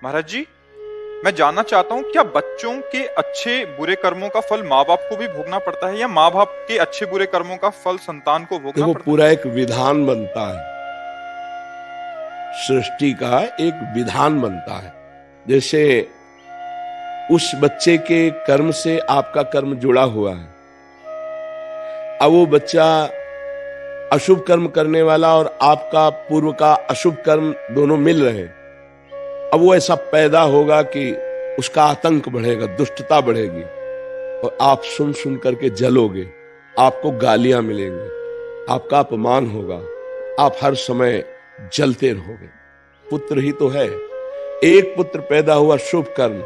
महाराज जी, मैं जानना चाहता हूँ क्या बच्चों के अच्छे बुरे कर्मों का फल माँ बाप को भी भोगना पड़ता है या माँ बाप के अच्छे बुरे कर्मों का फल संतान को भोगना देखो, पड़ता पूरा एक विधान बनता है, सृष्टि का एक विधान बनता है। जैसे उस बच्चे के कर्म से आपका कर्म जुड़ा हुआ है। अब वो बच्चा अशुभ कर्म करने वाला और आपका पूर्व का अशुभ कर्म दोनों मिल रहे हैं। अब वो ऐसा पैदा होगा कि उसका आतंक बढ़ेगा, दुष्टता बढ़ेगी और आप सुन सुन करके जलोगे, आपको गालियां मिलेंगी, आपका अपमान होगा, आप हर समय जलते रहोगे। पुत्र ही तो है। एक पुत्र पैदा हुआ, शुभ कर्म,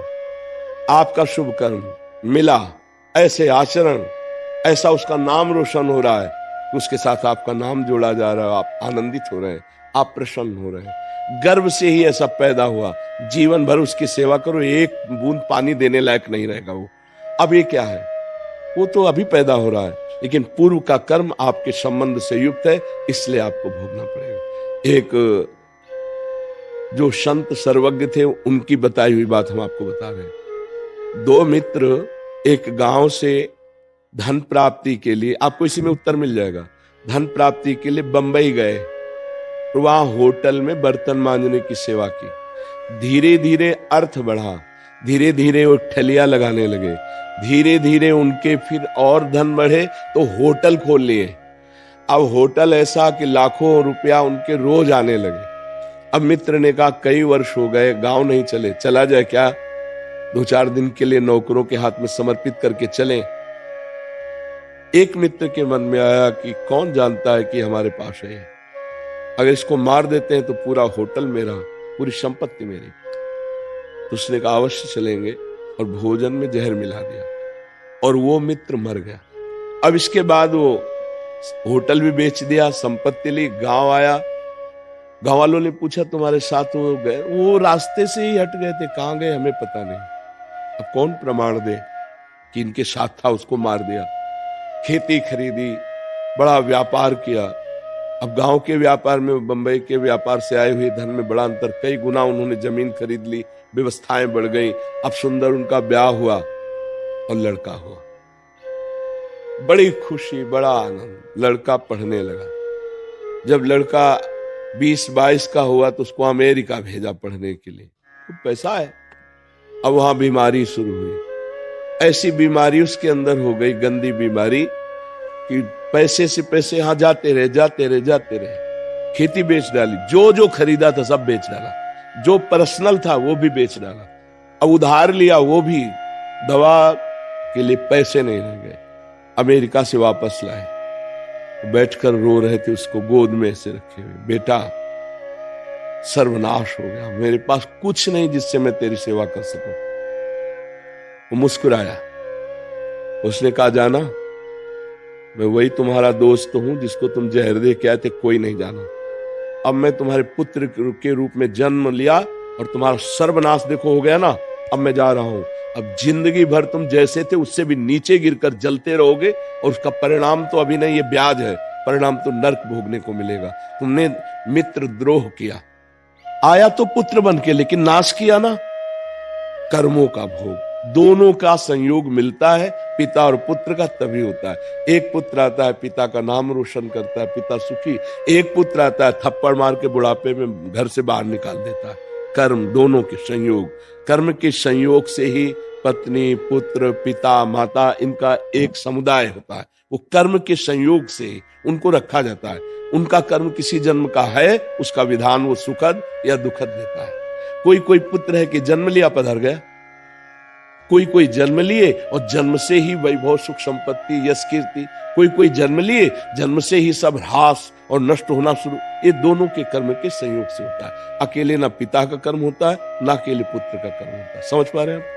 आपका शुभ कर्म मिला, ऐसे आचरण, ऐसा उसका नाम रोशन हो रहा है कि उसके साथ आपका नाम जोड़ा जा रहा है, आप आनंदित हो रहे हैं, आप प्रसन्न हो रहे हैं। गर्भ से ही ऐसा पैदा हुआ, जीवन भर उसकी सेवा करो, एक बूंद पानी देने लायक नहीं रहेगा वो। अब ये क्या है? वो तो अभी पैदा हो रहा है, लेकिन पूर्व का कर्म आपके संबंध से युक्त है, इसलिए आपको भोगना पड़ेगा। एक जो संत सर्वज्ञ थे, उनकी बताई हुई बात हम आपको बता रहे हैं। दो मित्र एक गांव से धन प्राप्ति के लिए, आपको इसी में उत्तर मिल जाएगा, धन प्राप्ति के लिए बंबई गए। तो वहां होटल में बर्तन मांजने की सेवा की। धीरे धीरे अर्थ बढ़ा, धीरे धीरे वो ठलियां लगाने लगे, धीरे धीरे उनके फिर और धन बढ़े तो होटल खोल लिए। अब होटल ऐसा कि लाखों रुपया उनके रोज आने लगे। अब मित्र ने कहा कई वर्ष हो गए, गांव नहीं चले, चला जाए क्या, 2-4 दिन के लिए नौकरों के हाथ में समर्पित करके चलें। एक मित्र के मन में आया कि कौन जानता है कि हमारे पास है, अगर इसको मार देते हैं तो पूरा होटल मेरा, पूरी संपत्ति मेरी। तो उसने कहा अवश्य चलेंगे, और भोजन में जहर मिला दिया और वो मित्र मर गया। अब इसके बाद वो होटल भी बेच दिया, संपत्ति ली, गांव आया। गांव वालों ने पूछा तुम्हारे साथ वो गए? वो रास्ते से ही हट गए थे, कहां गए हमें पता नहीं। अब कौन प्रमाण दे कि इनके साथ था, उसको मार दिया। खेती खरीदी, बड़ा व्यापार किया। अब गांव के व्यापार में बंबई के व्यापार से आए हुए धन में बड़ा अंतर, कई गुना उन्होंने जमीन खरीद ली, व्यवस्थाएं बढ़ गई। अब सुंदर उनका ब्याह हुआ और लड़का हुआ, बड़ी खुशी, बड़ा आनंद। लड़का पढ़ने लगा। जब लड़का 20-22 का हुआ तो उसको अमेरिका भेजा पढ़ने के लिए, तो पैसा है। अब वहां बीमारी शुरू हुई, ऐसी बीमारी उसके अंदर हो गई, गंदी बीमारी, कि पैसे से पैसे यहां जाते रहे। खेती बेच डाली, जो जो खरीदा था सब बेच डाला, जो पर्सनल था वो भी बेच डाला। अब उधार लिया वो भी, दवा के लिए पैसे नहीं रह गए। अमेरिका से वापस लाए, बैठकर रो रहे थे, उसको गोद में ऐसे रखे हुए, बेटा सर्वनाश हो गया, मेरे पास कुछ नहीं जिससे मैं तेरी सेवा कर सकूं। वो मुस्कुराया, उसने कहा जाना, मैं वही तुम्हारा दोस्त हूं जिसको तुम जहर दे के आए थे, कोई नहीं जाना। अब मैं तुम्हारे पुत्र के रूप में जन्म लिया और तुम्हारा सर्वनाश देखो हो गया ना, अब मैं जा रहा हूं। अब जिंदगी भर तुम जैसे थे उससे भी नीचे गिरकर जलते रहोगे, और उसका परिणाम तो अभी नहीं, ये ब्याज है, परिणाम तो नर्क भोगने को मिलेगा। तुमने मित्र द्रोह किया, आया तो पुत्र बन के, लेकिन नाश किया ना, कर्मों का भोग। दोनों का संयोग मिलता है, पिता और पुत्र का तभी होता है। एक पुत्र आता है, पिता का नाम रोशन करता है, पिता सुखी। एक पुत्र आता है, थप्पड़ मार के बुढ़ापे में घर से बाहर निकाल देता है। कर्म, दोनों के संयोग, कर्म के संयोग से ही पत्नी, पुत्र, पिता, माता, इनका एक समुदाय होता है। वो कर्म के संयोग से उनको रखा जाता है। उनका कर्म किसी जन्म का है, उसका विधान वो सुखद या दुखद देता है। कोई कोई पुत्र है कि जन्म लिया पधर गया, कोई जन्म लिए और जन्म से ही वैभव, सुख, संपत्ति, यश, कीर्ति। कोई जन्म लिए, जन्म से ही सब ह्रास और नष्ट होना शुरू। ये दोनों के कर्म के संयोग से होता है। अकेले ना पिता का कर्म होता है, ना अकेले पुत्र का कर्म होता है। समझ पा रहे हैं आप?